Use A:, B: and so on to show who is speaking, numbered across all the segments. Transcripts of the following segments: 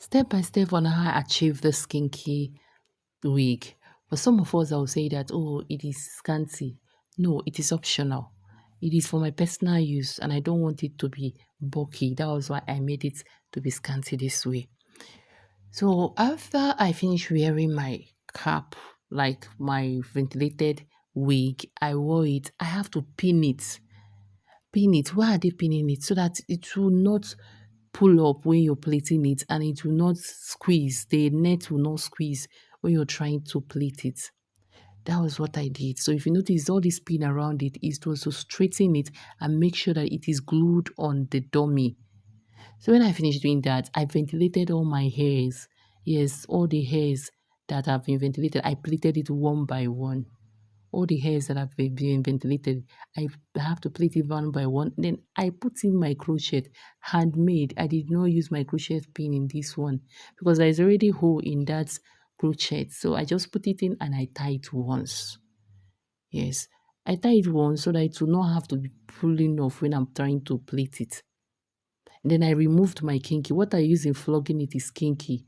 A: Step by step on how I achieve this kinky wig. For some of us, I will say that, oh, it is scanty. No, it is optional. It is for my personal use, and I don't want it to be bulky. That was why I made it to be scanty this way. So after I finish wearing my cap, like my ventilated wig, I wore it. I have to pin it. Pin it. Why are they pinning it? So that it will not pull up when you're plating it and it will not squeeze. The net will not squeeze when you're trying to plait it. That was what I did. So if you notice all this pin around it is to also straighten it and make sure that it is glued on the dummy. So when I finished doing that, I ventilated all my hairs. Yes, all the hairs that have been ventilated, I plaited it one by one. All the hairs that have been ventilated, I have to plait it one by one. Then I put in my crochet, handmade. I did not use my crochet pin in this one because there is already hole in that crochet. So I just put it in and I tie it once. Yes, I tie it once so that it will not have to be pulling off when I'm trying to plait it. Then I removed my kinky. What I use in flogging it is kinky.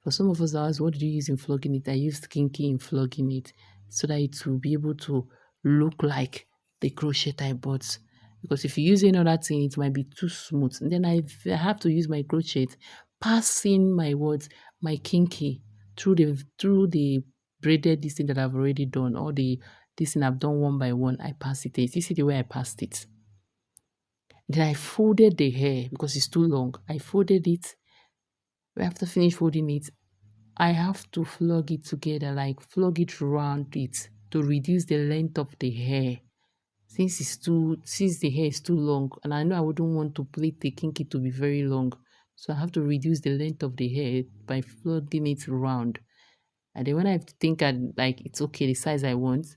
A: For some of us ask, what do you use in flogging it? I used kinky in flogging it so that it will be able to look like the crochet I bought. Because if you use another thing, it might be too smooth. And then I have to use my crochet, passing my words, my kinky through the braided this thing that I've already done, or this thing I've done one by one. I pass it. You see the way I passed it. Then I folded the hair because it's too long. I folded it. After finish folding it, I have to flog it together, like flog it around it to reduce the length of the hair. Since the hair is too long, and I know I wouldn't want to plait the kinky to be very long, so I have to reduce the length of the hair by flogging it around. And then when I think it's okay, the size I want,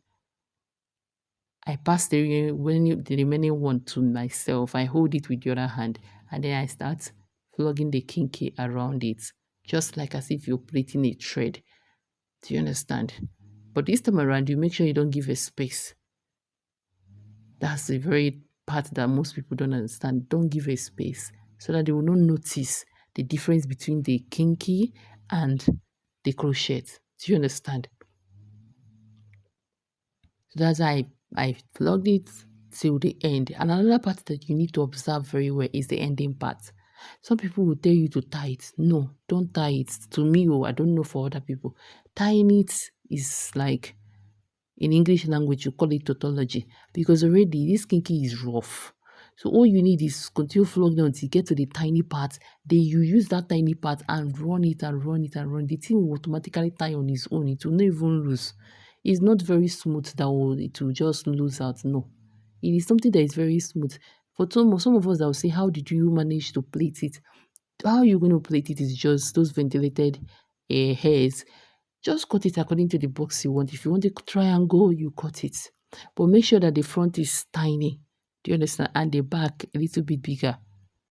A: I pass the remaining one to myself. I hold it with the other hand, and then I start flogging the kinky around it, just like as if you're plaiting a thread. Do you understand? But this time around, you make sure you don't give a space. That's the very part that most people don't understand. Don't give a space so that they will not notice the difference between the kinky and the crochet. Do you understand? So that's how I plugged it till the end. And another part that you need to observe very well is the ending part. Some people will tell you to tie it. No, don't tie it. To me, I don't know for other people. Tying it is like, in English language, you call it tautology, because already this kinky is rough. So all you need is continue flogging until you get to the tiny part. Then you use that tiny part and run it and run it and run. The thing will automatically tie on its own. It will not even lose. It's not very smooth that it will just lose out. No. It is something that is very smooth. For some of us that will say, how did you manage to plait it? How you're going to plait it is just those ventilated hairs. Just cut it according to the box you want. If you want a triangle, you cut it. But make sure that the front is tiny. Do you understand? And the back a little bit bigger.